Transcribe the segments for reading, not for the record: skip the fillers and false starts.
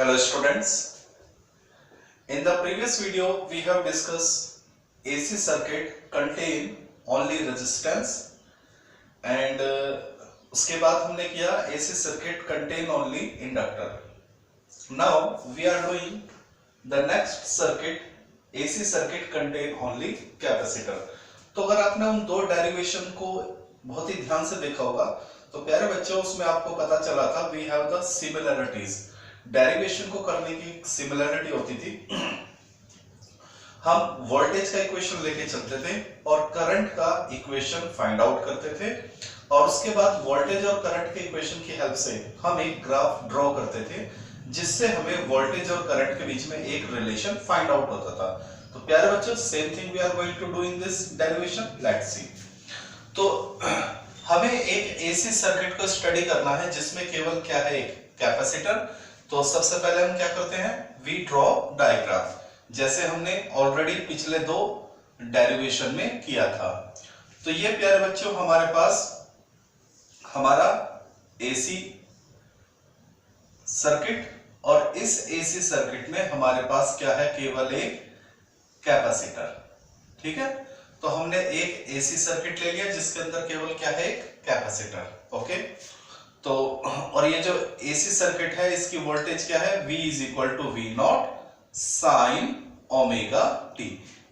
Hello students. In the previous video we have discussed AC circuit contain only resistance and उसके बाद हमने किया AC circuit contain only inductor. Now we are doing the next circuit AC circuit contain only capacitor. तो अगर आपने उन दो derivation को बहुत ही ध्यान से देखा होगा तो प्यारे बच्चों उसमें आपको पता चला था we have the similarities. Derivation को करने की सिमिलरिटी होती थी, हम वोल्टेज का इक्वेशन लेके चलते थे और करंट का इक्वेशन फाइंड आउट करते थे और उसके बाद वोल्टेज और करंट के इक्वेशन की हेल्प से हम एक ग्राफ ड्रॉ करते थे जिससे हमें वोल्टेज और करंट के बीच में एक रिलेशन फाइंड आउट होता था। तो प्यारे बच्चों same thing we are going to do in this derivation, let's see. तो हमें एक एसी सर्किट को स्टडी करना है जिसमें केवल क्या है, एक कैपेसिटर। तो सबसे पहले हम क्या करते हैं, वी ड्रॉ डायग्राम, जैसे हमने ऑलरेडी पिछले दो डेरिवेशन में किया था। तो ये प्यारे बच्चों हमारे पास हमारा एसी सर्किट और इस एसी सर्किट में हमारे पास क्या है, केवल एक कैपेसिटर। ठीक है, तो हमने एक एसी सर्किट ले लिया जिसके अंदर केवल क्या है, एक कैपेसिटर। ओके, तो और ये जो एसी सर्किट है इसकी वोल्टेज क्या है, V is equal to V naught sine omega t.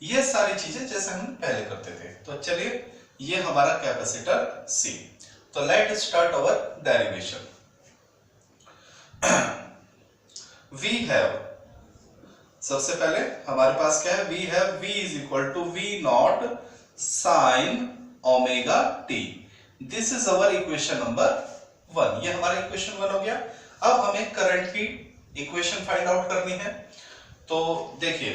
ये सारी चीजें जैसे हम पहले करते थे। तो चलिए ये हमारा कैपेसिटर C। तो let start our derivation. We have, सबसे पहले हमारे पास क्या है, we have V is equal to V naught sine omega t. This is our equation number 1। ये हमारा इक्वेशन 1 हो गया। अब हमें करंट की इक्वेशन फाइंड आउट करनी है। तो देखिए,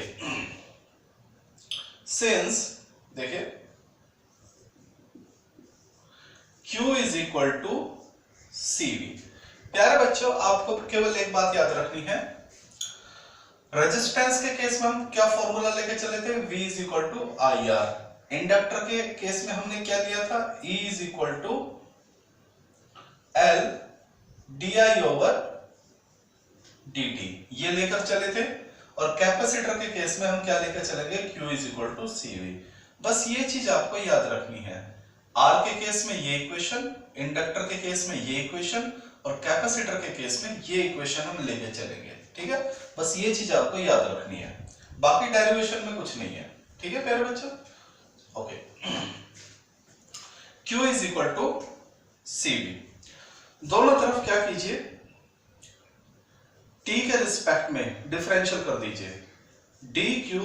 सिंस देखिए Q is equal to CV। प्यारे बच्चों आपको केवल एक बात याद रखनी है, रेजिस्टेंस के केस में हम क्या फॉर्मूला लेके चले थे, V is equal to IR। Inductor के केस में हमने क्या लिया था, E is equal to L di over dt, ये लेकर चले थे। और कैपेसिटर के केस में हम क्या लेकर चलेंगे, Q is equal to CV। बस ये चीज आपको याद रखनी है, R के केस में ये इक्वेशन, इंडक्टर के केस में ये इक्वेशन और कैपेसिटर के केस में ये इक्वेशन हम लेके चलेंगे। ठीक है, बस ये चीज आपको याद रखनी है, बाकी डेरिवेशन में कुछ नहीं है। ठीक है प्यारे बच्चों, okay. Q is equal to CV। दोनों तरफ क्या कीजिए, t के रिस्पेक्ट में डिफरेंशियल कर दीजिए, dq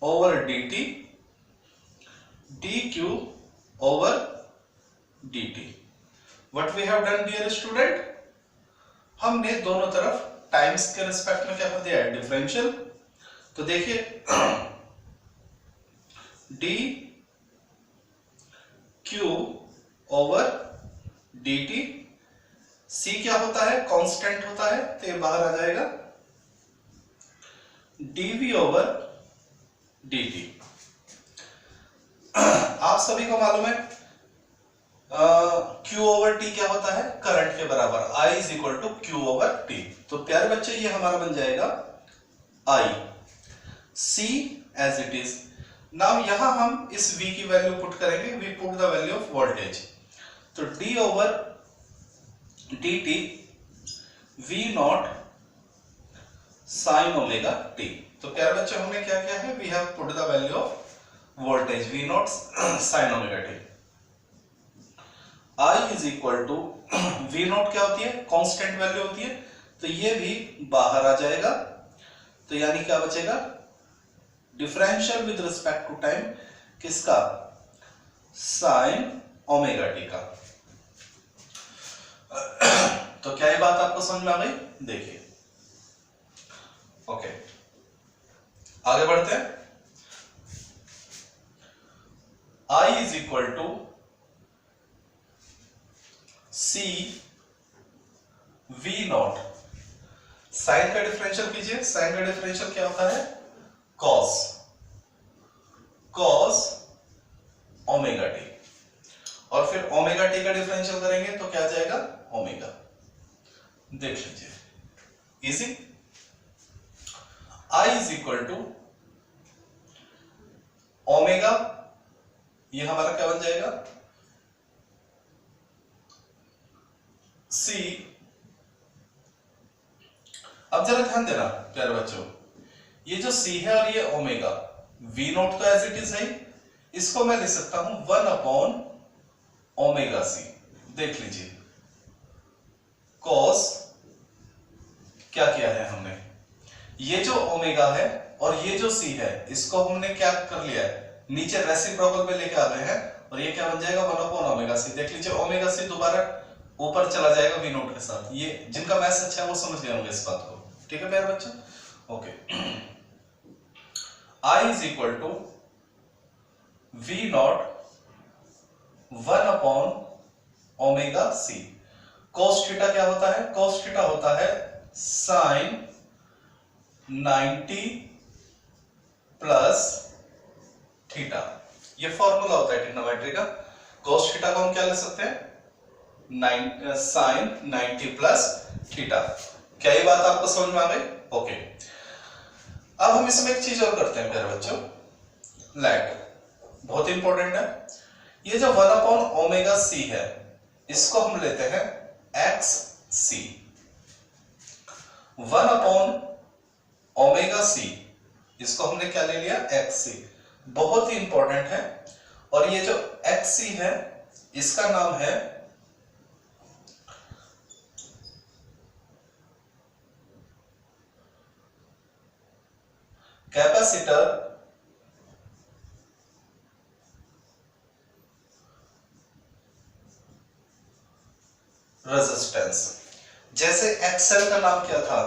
over dt, dq over dt। What we have done dear student, हमने दोनों तरफ टाइम्स के रिस्पेक्ट में क्या कर दिया है, डिफरेंशियल। तो देखिए dq ओवर dt, C क्या होता है, कांस्टेंट होता है, तो ये बाहर आ जाएगा, dv ओवर dt। आप सभी को मालूम है Q ओवर T क्या होता है, करंट के बराबर, I is equal to Q over T। तो प्यारे बच्चे ये हमारा बन जाएगा I, C as it is. Now यहां हम इस V की वैल्यू पुट करेंगे, we put the value of voltage. तो D over dt V naught sine omega t. तो प्यारे बच्चों हमने क्या किया है, we have put the value of voltage V naught sine omega t. I is equal to V naught क्या होती है, कांस्टेंट वैल्यू होती है, तो ये भी बाहर आ जाएगा। तो यानी क्या बचेगा, differential with respect to time किसका, साइन ओमेगा टी का। तो क्या ये बात आपको समझ में आ गई, देखिए। ओके, आगे बढ़ते हैं। I is equal to C V naught, sine का डिफरेंशियल कीजिए, साइन का डिफरेंशियल क्या होता है, cos ओमेगा टी। और फिर ओमेगा टी का डिफरेंशियल करेंगे तो क्या आ जाएगा, ओमेगा। देख लीजिए easy. I is equal to omega, ये हमारा क्या बन जाएगा C। अब जरा ध्यान देना प्यारे बच्चों, ये जो C है और ये ओमेगा, V नॉट तो एज इट इज है, इसको मैं लिख सकता हूं 1 अपॉन ओमेगा C। देख लीजिए cos, क्या किया है हमने, ये जो ओमेगा है और ये जो C है इसको हमने क्या कर लिया है, नीचे रेसिप्रोकल पे लेके आ गए हैं और ये क्या बन जाएगा 1 अपॉन ओमेगा C। देख लीजिए ओमेगा C दोबारा ऊपर चला जाएगा V नोट के साथ। ये जिनका मैथ्स अच्छा है वो समझ गए होंगे इस बात को, ठीक है प्यारे बच्चों। Okay, I is equal to V naught 1 upon omega C। cos theta क्या होता है, cos थीटा होता है sin 90 प्लस थीटा। ये फॉर्मूला होता है ट्रिग्नोमेट्री का। cos थीटा को हम क्या ले सकते हैं, sin 90 प्लस थीटा। क्या ये बात आपको समझ में आ गई? ओके, अब हम इसमें एक चीज और करते हैं प्यारे बच्चों, लेट, बहुत इंपॉर्टेंट है। ये जो 1 अपॉन ओमेगा C है इसको हम लेते हैं XC। 1 अपॉन ओमेगा C इसको हमने क्या ले लिया XC, बहुत ही इंपॉर्टेंट है। और ये जो XC है इसका नाम है कैपेसिटर रेजिस्टेंस। जैसे XL का नाम क्या था,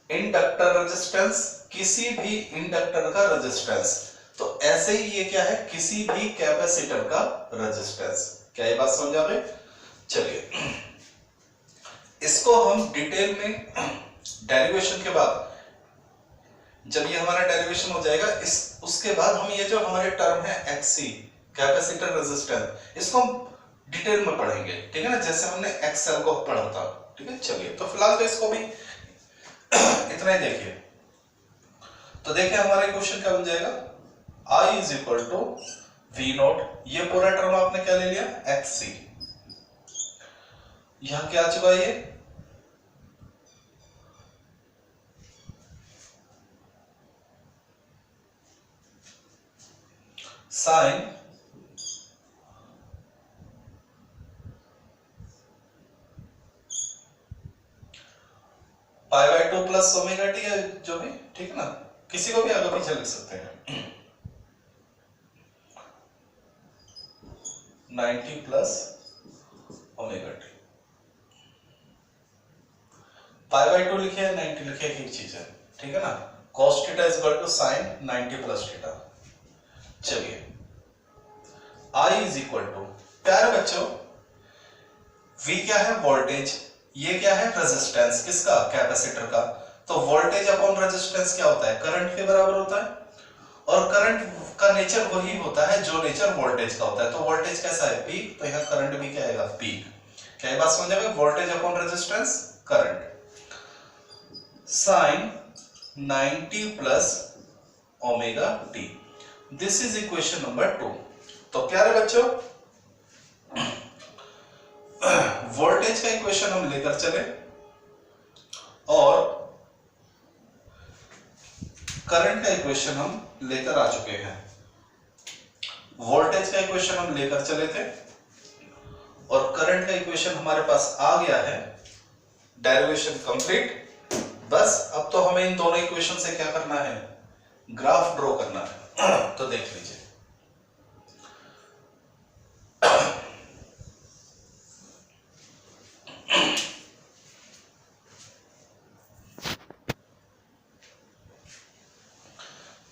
इंडक्टर रेजिस्टेंस, किसी भी इंडक्टर का रेजिस्टेंस, तो ऐसे ही ये क्या है, किसी भी कैपेसिटर का रेजिस्टेंस। क्या ये बात समझ आ गई? चलिए इसको हम डिटेल में डेरिवेशन के बाद, जब ये हमारा डेरिवेशन हो जाएगा इस उसके बाद हम ये जो हमारे टर्म है XC कैपेसिटर रेजिस्टेंस, इसको हम डिटेल में पढ़ेंगे, ठीक है ना, जैसे हमने XL को पढ़ा था। ठीक है, चलिए तो फिलहाल तो इसको भी इतना ही देखिए। तो देखिए हमारा क्वेश्चन क्या बन जाएगा, I is equal to V naught, ये पूरा टर्म आपने क्या ले लिया XC, यहां क्या आ चुका है, ये sine pi by 2 plus omega T है जो भी, ठीक है ना, किसी को भी आगे पीछे लिख सकते हैं। 90 plus omega T, pi by 2 लिखे 90 लिखे, एक चीज है, ठीक है ना। cos theta is equal to sin 90 plus theta. चलिए I इज इक्वल टू, प्यारे बच्चों V क्या है, वोल्टेज, ये क्या है रेजिस्टेंस, किसका, कैपेसिटर का। तो वोल्टेज अपॉन रेजिस्टेंस क्या होता है, करंट के बराबर होता है। और करंट का नेचर वही होता है जो नेचर वोल्टेज का होता है। तो वोल्टेज कैसा है, पीक, तो यहाँ करंट भी क्या आएगा, पीक। क्या ये बात समझ आ गई, voltage upon resistance current, sine 90 plus omega t. This is equation number 2। तो प्यारे बच्चों वोल्टेज का इक्वेशन हम लेकर चले और करंट का इक्वेशन हम लेकर आ चुके हैं। वोल्टेज का इक्वेशन हम लेकर चले थे और करंट का इक्वेशन हमारे पास आ गया है, डेरिवेशन कंप्लीट। बस अब तो हमें इन दोनों इक्वेशन से क्या करना है, ग्राफ ड्रॉ करना है। तो देख लीजिए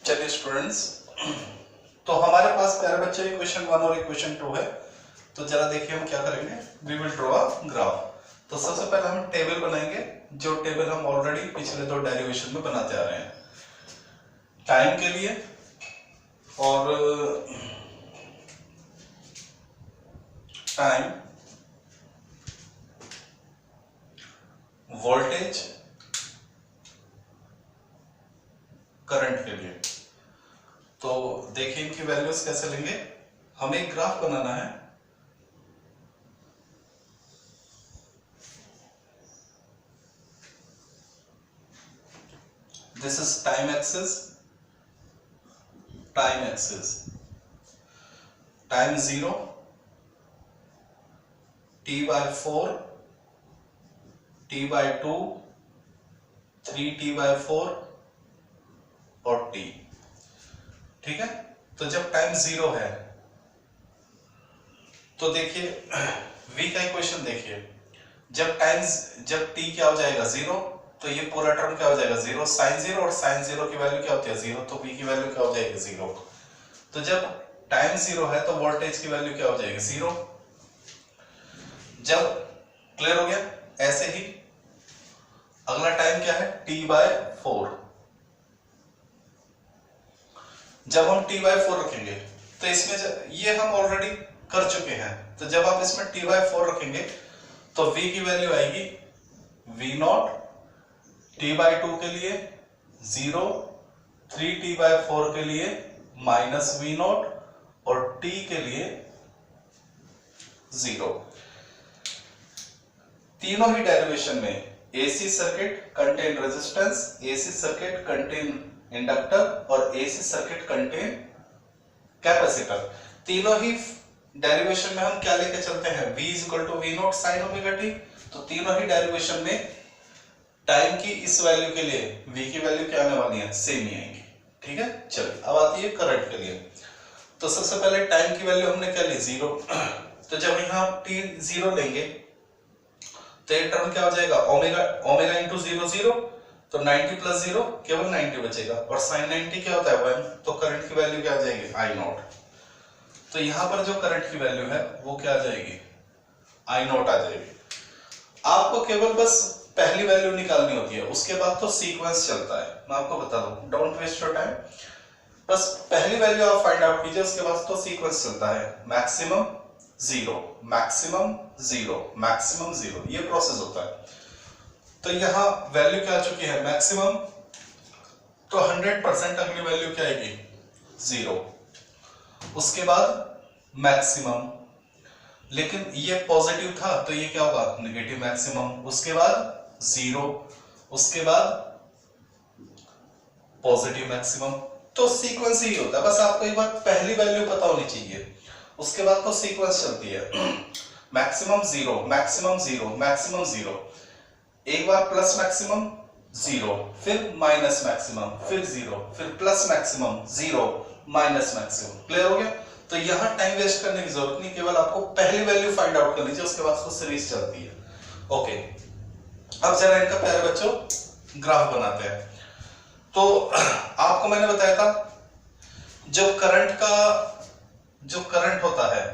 चलिए स्टूडेंट्स, तो हमारे पास प्यारे बच्चे इक्वेशन 1 और इक्वेशन 2 है। तो जरा देखिए हम क्या करेंगे, we will draw a graph. तो सबसे पहले हम टेबल बनाएंगे, जो टेबल हम ऑलरेडी पिछले 2 डेरिवेशन में बनाते आ रहे हैं टाइम के लिए, और टाइम, वोल्टेज देखिए इनकी वैल्यूज कैसे लेंगे। हमें एक ग्राफ बनाना है। This is time axis, time axis, time 0, t/4, t/2, 3t/4 और t। ठीक है, तो जब टाइम 0 है तो देखिए v का इक्वेशन देखिए, जब t क्या हो जाएगा 0, तो ये पूरा टर्म क्या हो जाएगा 0, साइन 0, और साइन 0 की वैल्यू क्या होती है 0, तो v की वैल्यू क्या हो जाएगी 0। तो जब टाइम 0 है तो वोल्टेज की वैल्यू क्या हो जाएगी 0। जब क्लियर हो गया, ऐसे ही अगला टाइम क्या है t/4। जब हम t/4 रखेंगे तो इसमें ये हम ऑलरेडी कर चुके हैं, तो जब आप इसमें t/4 रखेंगे तो v की वैल्यू आएगी v0, t/2 के लिए 0, 3t/4 के लिए -v0 और t के लिए 0। तीनों ही डेरिवेशन में AC circuit contain resistance, AC circuit contain inductor और AC सर्किट कंटेन कैपेसिटर। तीनों ही डेरिवेशन में हम क्या लेके चलते हैं, V = V0 sin ωt। तो तीनों ही डेरिवेशन में टाइम की इस वैल्यू के लिए V की वैल्यू क्या आने वाली है, सेम ही आएंगी। ठीक है, चलिए अब आती है करंट के लिए। तो सबसे पहले टाइम की वैल्यू हमने क्या ली 0, तो जब यहाँ t 0 लेंगे तो ये टर्म क्या हो जाएगा ओमेगा इंटू 0 0, तो 90 + 0 केवल 90 बचेगा, और sin 90 क्या होता है 1, तो करंट की वैल्यू क्या आ जाएगी I0। तो यहां पर जो करंट की वैल्यू है वो क्या आ जाएगी I0 आ जाएगी। आपको केवल बस पहली वैल्यू निकालनी होती है, उसके बाद तो सीक्वेंस चलता है। मैं आपको बता दूं, डोंट वेस्ट योर टाइम, बस पहली वैल्यू आप फाइंड आउट कीजिए, उसके बाद तो सीक्वेंस चलता है। मैक्सिमम 0, मैक्सिमम 0, मैक्सिमम 0, ये प्रोसेस होता है। तो यहां वैल्यू क्या आ चुकी है मैक्सिमम, तो 100% अगली वैल्यू क्या आएगी 0, उसके बाद मैक्सिमम, लेकिन ये पॉजिटिव था तो ये क्या होगा नेगेटिव मैक्सिमम, उसके बाद 0, उसके बाद पॉजिटिव मैक्सिमम। तो सीक्वेंस ही होता है, बस आपको एक बार पहली वैल्यू पता होनी चाहिए, उसके बाद तो सीक्वेंस चलती है। मैक्सिमम 0, मैक्सिमम 0, मैक्सिमम 0, एक बार प्लस मैक्सिमम 0, फिर माइनस मैक्सिमम, फिर 0, फिर plus maximum 0, minus maximum. Clear हो गया। तो यहां टाइम वेस्ट करने की जरूरत नहीं, केवल आपको पहली वैल्यू फाइंड आउट करनी चाहिए, उसके बाद तो सीरीज चलती है। ओके, अब जरा इनका प्यारे बच्चों ग्राफ बनाते हैं। तो आपको मैंने बताया था जो करंट होता है,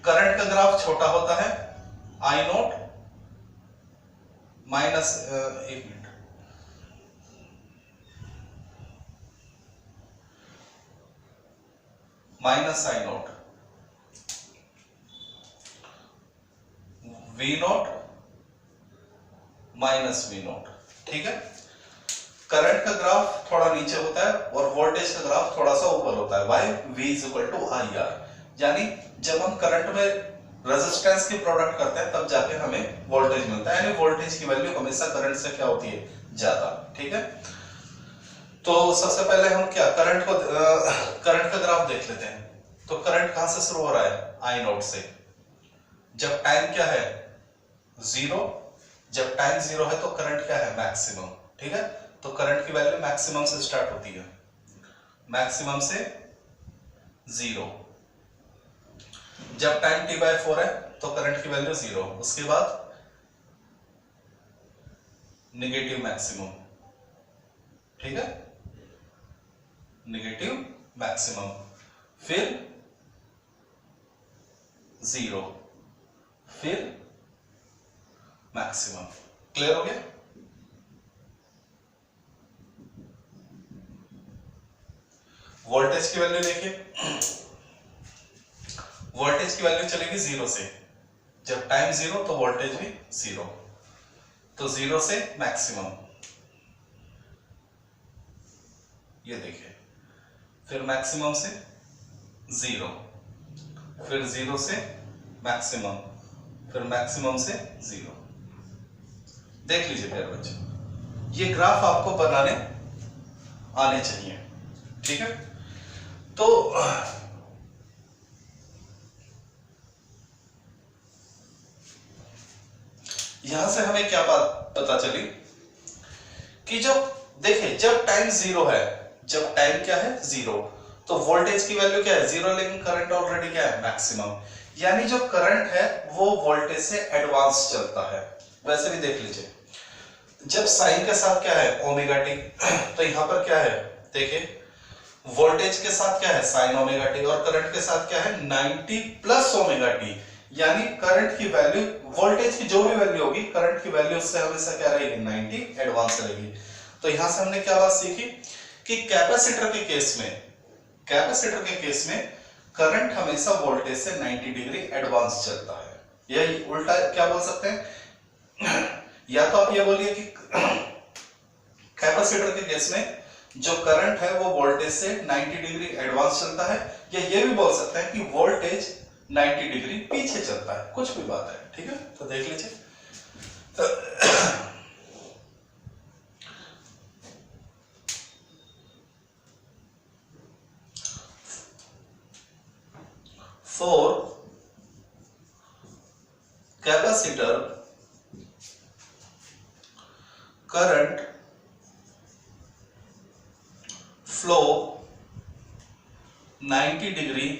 करंट का ग्राफ छोटा होता है I0 माइनस, एक minute, minus I0, V0 minus V0। ठीक है, करंट का ग्राफ थोड़ा नीचे होता है और वोल्टेज का ग्राफ थोड़ा सा ऊपर होता है। Why? V = IR, यानी जब हम करंट में रेजिस्टेंस की प्रोडक्ट करते हैं तब जाके हमें वोल्टेज मिलता है, यानी वोल्टेज की वैल्यू हमेशा करंट से क्या होती है ज्यादा। ठीक है, तो सबसे पहले हम क्या करंट का ग्राफ देख लेते हैं। तो करंट कहां से शुरू हो रहा है I0 से, जब टाइम क्या है 0, जब टाइम 0 है तो करंट क्या है मैक्सिमम। ठीक है, तो करंट की वैल्यू मैक्सिमम से स्टार्ट होती है, मैक्सिमम से 0। जब टाइम t/4 है तो करंट की वैल्यू 0, उसके बाद नेगेटिव मैक्सिमम। ठीक है, नेगेटिव मैक्सिमम, फिर 0, फिर मैक्सिमम। क्लियर हो गया। वोल्टेज की वैल्यू देखिए, वोल्टेज की वैल्यू चलेगी 0 से, जब टाइम 0 तो वोल्टेज भी 0, तो 0 से मैक्सिमम। ये देखिए फिर मैक्सिमम से 0, फिर 0 से मैक्सिमम, फिर मैक्सिमम से 0। देख लीजिए प्यारे बच्चों, ये ग्राफ आपको बनाने आने चाहिए, ठीक है। तो यहां से हमें क्या बात पता चली कि जब देखिए जब टाइम 0 है, जब टाइम क्या है 0, तो वोल्टेज की वैल्यू क्या है 0, लेकिन करंट ऑलरेडी क्या है मैक्सिमम, यानी जो करंट है वो वोल्टेज से एडवांस चलता है। वैसे भी देख लीजिए, जब साइन के साथ क्या है ओमेगा टी, तो यहां पर क्या है देखिए वोल्टेज के साथ क्या है साइन ओमेगा टी, और करंट के साथ क्या है 90 प्लस ओमेगा टी, यानी करंट की वैल्यू, वोल्टेज की जो भी वैल्यू होगी करंट की वैल्यू उससे हमेशा क्या रहेगी 90 एडवांस रहेगी। तो यहां से हमने क्या बात सीखी कि कैपेसिटर के केस में करंट हमेशा वोल्टेज से 90 डिग्री एडवांस चलता है। यही उल्टा क्या बोल सकते हैं, या तो आप ये बोलिए कि कैपेसिटर के केस में जो करंट है वो वोल्टेज से 90 डिग्री एडवांस चलता है, या ये भी बोल सकते हैं कि वोल्टेज 90 डिग्री पीछे चलता है, कुछ भी बात है, ठीक है। तो देख लीजिए, for capacitor current flow 90 degree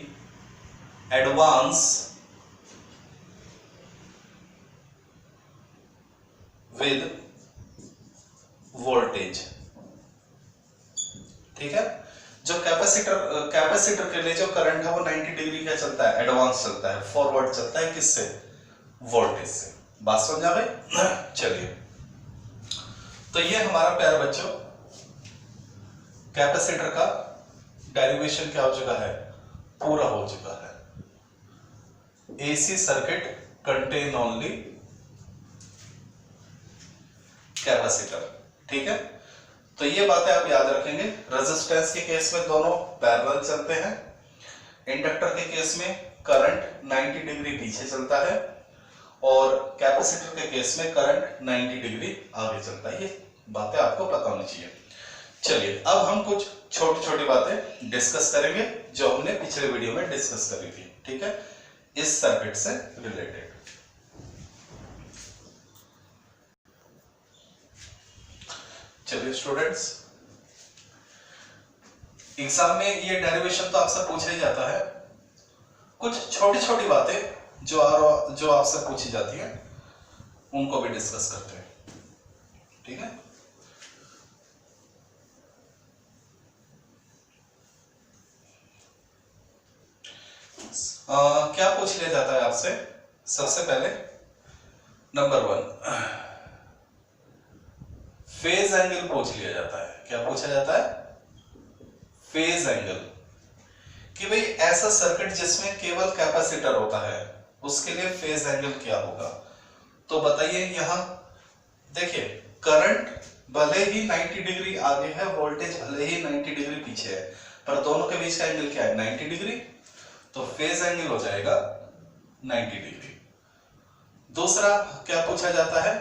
advance with voltage, ठीक है। जो कैपेसिटर के लिए जो करंट है वो 90 डिग्री का चलता है, एडवांस चलता है, फॉरवर्ड चलता है, किससे वोल्टेज से। बात समझ आ गई। चलिए, तो ये हमारा प्यारे बच्चों कैपेसिटर का डेरिवेशन क्या हो चुका है, पूरा हो चुका है। AC circuit contain only capacitor, ठीक है। तो ये बातें आप याद रखेंगे। रेजिस्टेंस के केस में दोनों पैरेलल चलते हैं, इंडक्टर के केस में करंट 90 डिग्री पीछे चलता है, और कैपेसिटर के केस में करंट 90 डिग्री आगे चलता है। ये बातें आपको पता होनी चाहिए। चलिए, अब हम कुछ छोटी छोटी बातें डिस्कस करेंगे जो हमने पिछले वीडियो में डिस्कस करी थी, ठीक है, इस सर्किट से रिलेटेड। चलिए स्टूडेंट्स, एग्जाम में ये डेरिवेशन तो आपसे पूछा ही जाता है, कुछ छोटी छोटी बातें जो आपसे पूछी जाती हैं उनको भी डिस्कस करते हैं, ठीक है। क्या पूछ लिया जाता है आपसे, सबसे पहले नंबर 1 फेज एंगल पूछ लिया जाता है। क्या पूछा जाता है, फेज एंगल, कि भाई ऐसा सर्किट जिसमें केवल कैपेसिटर होता है उसके लिए फेज एंगल क्या होगा। तो बताइए, यहां देखिए करंट भले ही 90 डिग्री आगे है, वोल्टेज भले ही 90 डिग्री पीछे है, पर दोनों के बीच का एंगल क्या है 90 डिग्री, तो फेज एंगल हो जाएगा 90 डिग्री। दूसरा क्या पूछा जाता है,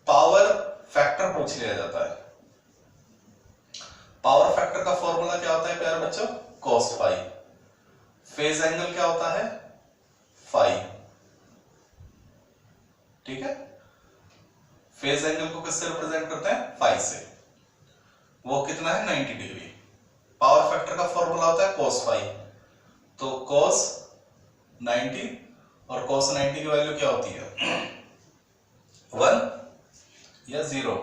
पावर फैक्टर पूछ लिया जाता है। पावर फैक्टर का फॉर्मूला क्या होता है प्यारे बच्चों, cos फाई। फेज एंगल क्या होता है, फाई, ठीक है। फेज एंगल को किससे रिप्रेजेंट करते हैं, फाई से, वो कितना है 90 डिग्री। पावर फैक्टर का फॉर्मूला होता है cos फाई, तो cos 90 और cos 90 की वैल्यू क्या होती है 1 या 0,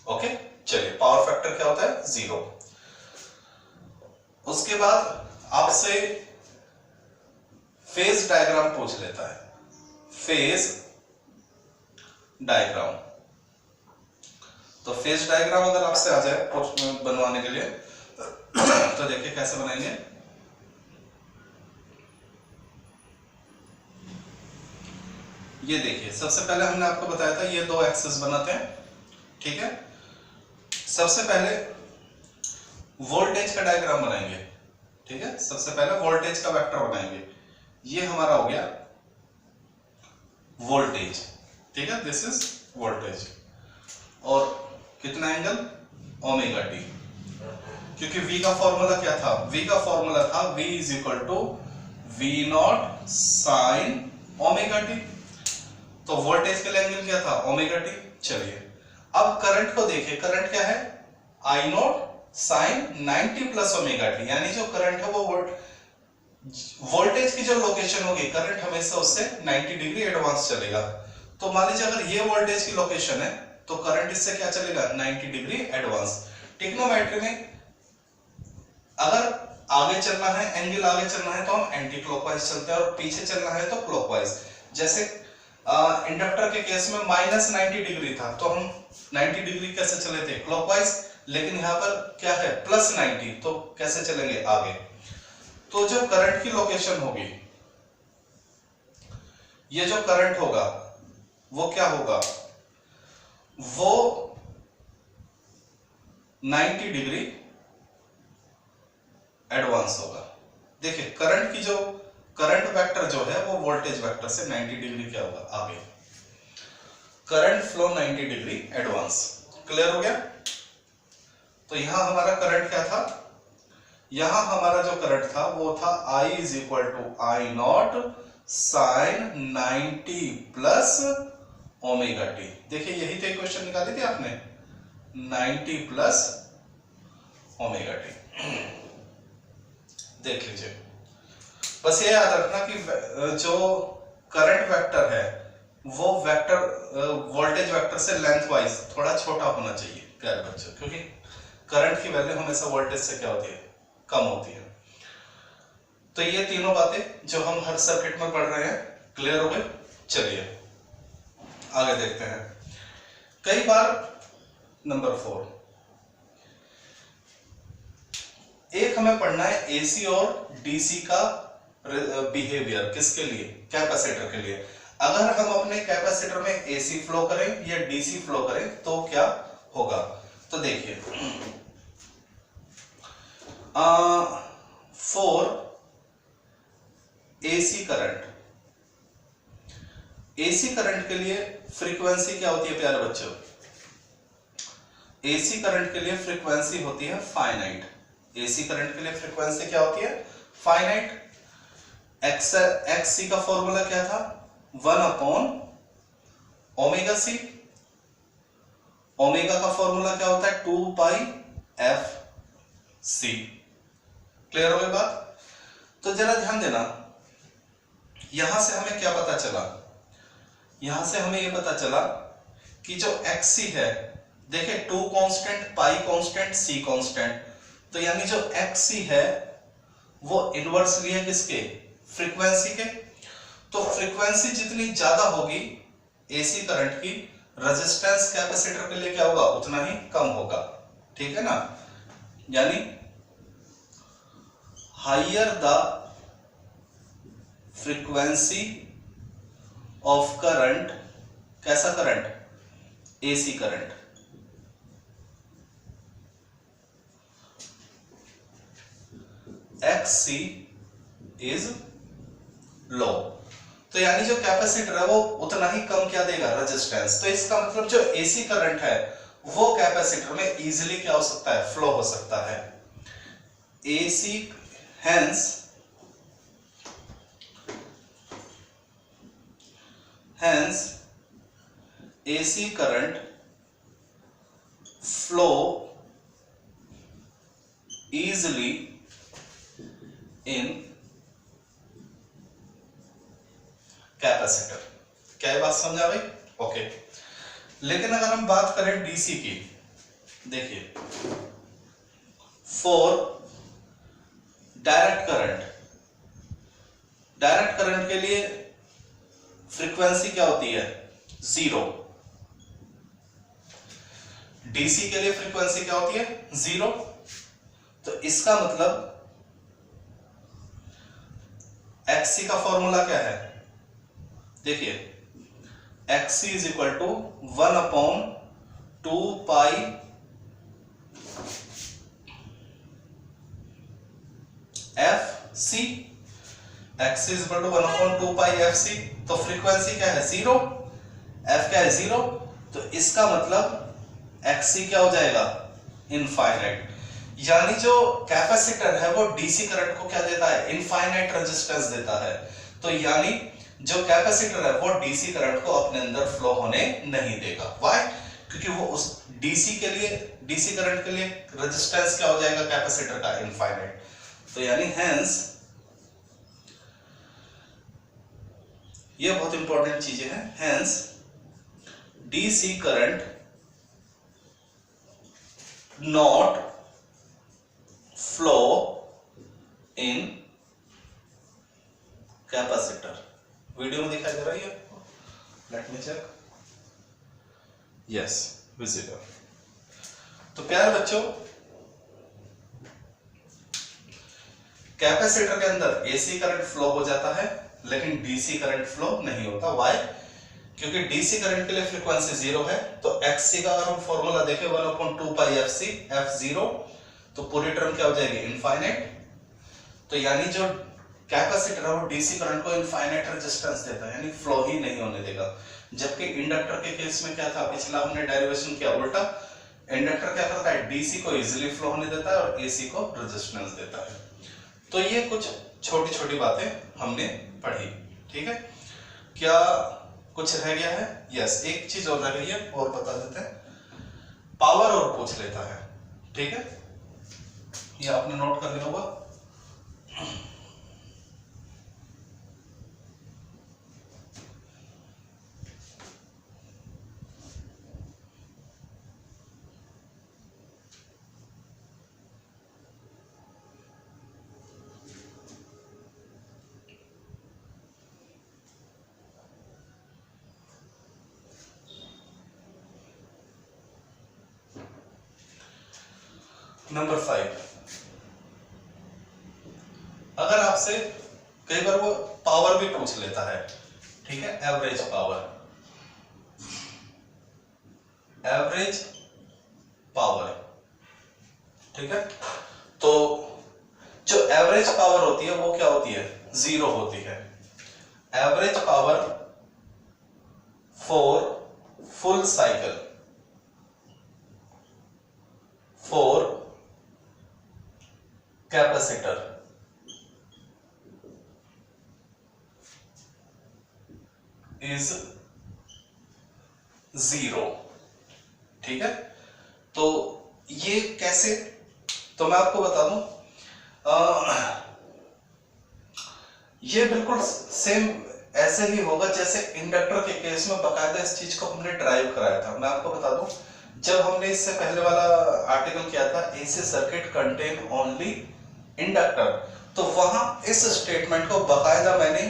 ओके। चलिए, पावर फैक्टर क्या होता है 0। उसके बाद आपसे फेज डायग्राम पूछ लेता है, फेज डायग्राम। तो फेज डायग्राम अगर आपसे आ जाए बनवाने के लिए तो देखिए कैसे बनाएंगे। ये देखिए, सबसे पहले हमने आपको बताया था ये दो एक्सिस बनाते हैं, ठीक है। सबसे पहले डायग्राम बनाएंगे। ठीक है, सबसे पहले वोल्टेज का वेक्टर बनाएंगे। ये हमारा हो गया वोल्टेज। ठीक है, दिस इज वोल्टेज। और कितना एंगल? ओमेगा टी, क्योंकि V का फॉर्मूला क्या था? V का फॉर्मूला था V is equal to V naught sine omega t. तो वोल्टेज के लिए एंगल क्या था? Omega t. चलिए अब करंट को देखिए, करंट क्या है? I naught sine 90 plus omega t, यानी जो करंट है वो वोल्टेज की जो लोकेशन होगी, करंट हमेशा उससे 90 डिग्री एडवांस चलेगा। तो मान लीजिए अगर ये वोल्टेज की लोकेशन है तो करंट इससे क्या चलेगा? 90 डिग्री एडवांस। ट्रिग्नोमेट्री में अगर आगे चलना है, एंगल आगे चलना है तो हम एंटी क्लॉकवाइज चलते हैं और पीछे चलना है तो क्लॉकवाइज। जैसे इंडक्टर के केस में माइनस 90 डिग्री था तो हम 90 डिग्री कैसे चले थे? क्लॉकवाइज। लेकिन यहाँ पर क्या है? प्लस 90, तो कैसे चलेंगे? आगे। तो जो करंट की लोकेशन होगी, ये जो करंट होगा वो क्या होगा? वो 90 डिग्री एडवांस होगा। देखिए करंट की जो करंट वेक्टर जो है वो वोल्टेज वेक्टर से 90 डिग्री क्या होगा? आगे। Current flow 90 degree advance. Clear हो गया? तो यहां हमारा करंट क्या था? यहां हमारा जो करंट था वो था I is equal to I naught sine 90 plus omega t. देखिए यही तो इक्वेशन निकाली थी आपने, 90 प्लस ओमेगा टी। देख लीजिए, बस ये याद रखना कि जो करंट वेक्टर है वो वेक्टर वोल्टेज वेक्टर से लेंथ वाइज थोड़ा छोटा होना चाहिए प्यारे बच्चों, क्योंकि करंट की वैल्यू हमेशा वोल्टेज से क्या होती है? कम होती है। तो ये तीनों बातें जो हम हर सर्किट में पढ़ रहे हैं, क्लियर हो गए? चलिए आगे देखते हैं। कई बार नंबर 4, एक हमें पढ़ना है एसी और डीसी का बिहेवियर। किसके लिए? कैपेसिटर के लिए। अगर हम अपने कैपेसिटर में एसी फ्लो करें या डीसी फ्लो करें तो क्या होगा? तो देखिए for AC current, AC current के लिए फ्रीक्वेंसी क्या होती है प्यारे बच्चों? एसी करंट के लिए फ्रीक्वेंसी होती है फाइनाइट। एसी करंट के लिए फ्रीक्वेंसी क्या होती है? फाइनाइट। एक्सी का फॉर्मूला क्या था? 1 अपॉन ओमेगा सी। ओमेगा का फॉर्मूला क्या होता है? 2 पाई एफ सी। क्लियर हो गई बात? तो जरा ध्यान देना, यहां से हमें क्या पता चला? यहां से हमें यह पता चला कि जो एक्सी है, देखिए 2 कांस्टेंट, पाई कांस्टेंट, सी कांस्टेंट, तो यानी जो एक्सी है वो इनवर्सली है किसके? फ्रीक्वेंसी के। तो फ्रीक्वेंसी जितनी ज्यादा होगी एसी करंट की, रेजिस्टेंस कैपेसिटर के लिए क्या होगा? उतना ही कम होगा। ठीक है ना? यानी higher the frequency of current, कैसा current? AC current, XC is low. तो यानी जो कैपेसिटर है वो उतना ही कम क्या देगा? रेजिस्टेंस। तो इसका मतलब जो एसी करंट है वो कैपेसिटर में इजीली क्या हो सकता है? फ्लो हो सकता है। AC hence AC current flow easily in capacitor. क्या ये बात समझा भाई? ओके। लेकिन अगर हम बात करें डीसी की, देखिए for direct current, direct current के लिए फ्रीक्वेंसी क्या होती है? 0। डीसी के लिए फ्रीक्वेंसी क्या होती है? 0। तो इसका मतलब XC का फॉर्मूला क्या है? देखिए XC is equal to 1 upon 2 pi F C, X is equal to 1/2 pi F C. तो फ्रीक्वेंसी क्या है 0, एफ क्या है 0, तो इसका मतलब एक्स सी क्या हो जाएगा इनफाइनाइट। यानी जो कैपेसिटर है वो डीसी करंट को क्या देता है इनफाइनाइट रेजिस्टेंस देता है। तो यानी जो कैपेसिटर है वो डीसी करंट को अपने अंदर फ्लो होने नहीं देगा। व्हाई? क्योंकि वो उस डीसी के लिए, डीसी करंट के लिए रेजिस्टेंस क्या हो जाएगा कैपेसिटर का इनफाइनाइट। तो यानी हेंस ये बहुत इंपॉर्टेंट चीजें हैं। Hence DC current not flow in capacitor. Video में दिखाई दे रहा है आपको? Let me check. Yes, visible. तो प्यारे बच्चों, कैपेसिटर के अंदर एसी करंट फ्लो हो जाता है लेकिन डीसी करंट फ्लो नहीं होता। व्हाई? क्योंकि डीसी करंट के लिए फ्रीक्वेंसी 0 है। तो एक्ससी का अगर हम फॉर्मूला देखें 1/2 पाई एफ सी, एफ 0, तो पूरी टर्म क्या हो जाएगी इनफाइनाइट। तो यानी जो कैपेसिटर है वो डीसी करंट को इनफाइनाइट रेजिस्टेंस देता है, यानी फ्लो ही नहीं होने देगा। जबकि इंडक्टर के केस में क्या था, पिछला हमने डेरिवेशन किया उल्टा। इंडक्टर क्या करता है डीसी को इजीली फ्लो होने देता है और एसी को रेजिस्टेंस देता है। तो ये कुछ छोटी छोटी बातें हमने पढ़ी, ठीक है। क्या कुछ रह गया है? यस, एक चीज और रह गई है और बता देते हैं। पावर और पूछ लेता है, ठीक है। ये आपने नोट कर लिया होगा। नंबर 5, अगर आपसे कई बार वो पावर भी पूछ लेता है, ठीक है, एवरेज पावर। एवरेज पावर, ठीक है। तो जो एवरेज पावर होती है वो क्या होती है 0 होती है। Average power for full cycle, for capacitor is 0, ठीक है। तो ये कैसे, तो मैं आपको बता दूं, ये बिल्कुल सेम ऐसे ही होगा जैसे इंडक्टर के केस में बकायदा इस चीज को हमने ड्राइव कराया था। मैं आपको बता दूं, जब हमने इससे पहले वाला आर्टिकल किया था AC circuit contain only inductor, तो वहां इस स्टेटमेंट को बकायदा मैंने,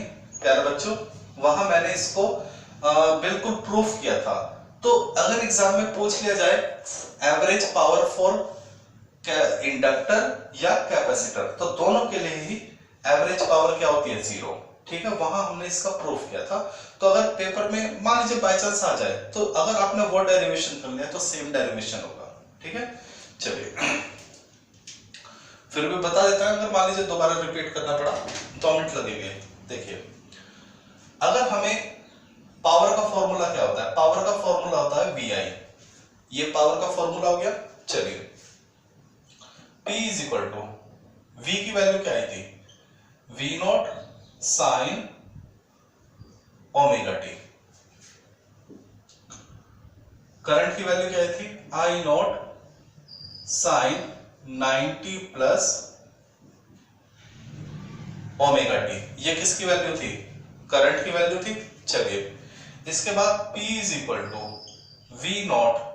प्यारे बच्चों, वहां मैंने इसको बिल्कुल प्रूफ किया था। तो अगर एग्जाम में पूछ लिया जाए एवरेज पावर फॉर इंडक्टर या कैपेसिटर, तो दोनों के लिए ही एवरेज पावर क्या होती है 0, ठीक है। वहां हमने इसका प्रूफ किया था। तो अगर पेपर में मान लीजिए बाय चांस आ जाए, तो अगर आपने वो डेरिवेशन कर लिया तो सेम डेरिवेशन होगा, ठीक है। चलिए फिर भी बता देता है, अगर मान लीजिए दोबारा रिपीट करना पड़ा 2 मिनट लगेंगे। देखिए, अगर हमें पावर का फॉर्मूला क्या होता है, पावर का फॉर्मूला होता है VI। ये पावर का फॉर्मूला हो गया। चलिए, P is equal to, V की वैल्यू क्या आई थी, V0 sine omega t. Current की वैल्यू क्या आई थी, I0 sine 90 plus omega t. ये किसकी वैल्यू थी, करंट की वैल्यू थी। चलिए, इसके बाद P is equal to V0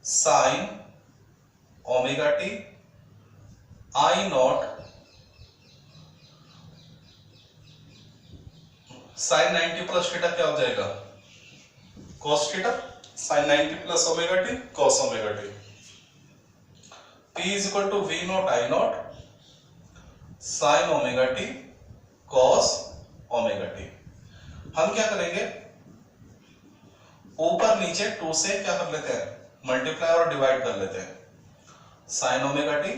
sine omega t, I0 sine 90 plus theta क्या हो जाएगा, cos theta, sine 90 plus omega t cos omega t. P is equal to V0 I0 sine omega t cos omega t. हम क्या करेंगे, ऊपर नीचे 2 से क्या कर लेते हैं, मल्टीप्लाई और डिवाइड कर लेते हैं। Sign omega T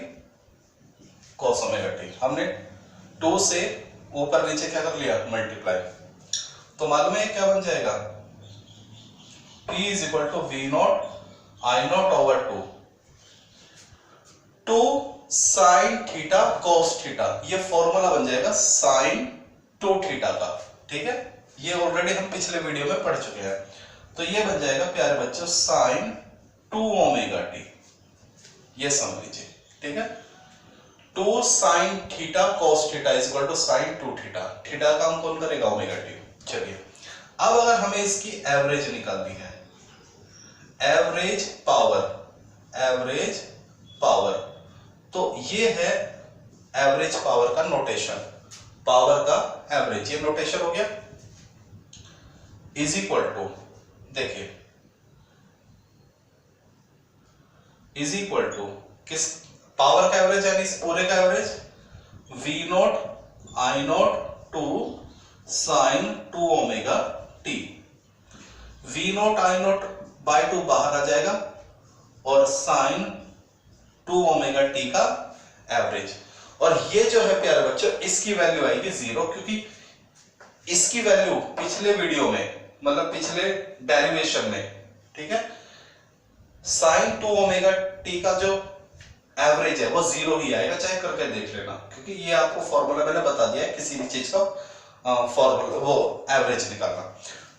cos omega T. हमने 2 से ऊपर नीचे क्या कर लिया, मल्टीप्लाई। तो मालूम है क्या बन जाएगा, P is equal to V naught I naught over 2 sine theta cos theta. ये फॉर्मूला बन जाएगा साइन 2 थीटा का। ठीक है, ये ऑलरेडी हम पिछले वीडियो में पढ़ चुके हैं। तो ये बन जाएगा प्यारे बच्चों साइन 2 ओमेगा टी, ये समझ लीजिए। ठीक है, 2 sine theta cos theta is equal to sine 2 theta. Theta का हम कौन करेगा, ओमेगा टी। चलिए, अब अगर हमें इसकी एवरेज निकालनी है, एवरेज पावर, तो ये है एवरेज पावर का नोटेशन, पावर का एवरेज, ये नोटेशन हो गया। इज इक्वल टू, देखिए, इज इक्वल टू किस, पावर का एवरेज यानी इस पूरे का average, V naught I naught 2 sine 2 omega t. V naught I naught by 2 बाहर आ जाएगा और साइन 2 ओमेगा टी का एवरेज। और ये जो है प्यारे बच्चों, इसकी वैल्यू आएगी 0, क्योंकि इसकी वैल्यू पिछले वीडियो में, मतलब पिछले डेरिवेशन में, ठीक है, साइन 2 ओमेगा टी का जो एवरेज है वो 0 ही आएगा, चाहे करके देख लेना, क्योंकि ये आपको फॉर्मूला मैंने बता दिया है किसी भी चीज का फॉर्मूला, वो एवरेज निकालना।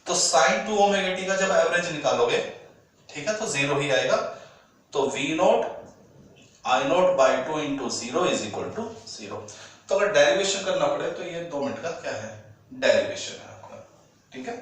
तो साइन 2 ओमेगा टी का जब एवरेज निकालोगे, ठीक है, तो 0 ही आएगा। तो V naught I naught by 2 into 0 is equal to 0। तो अगर डेरिवेशन करना पड़े तो ये 2 मिनट का क्या है, डेरिवेशन है आपका। ठीक है।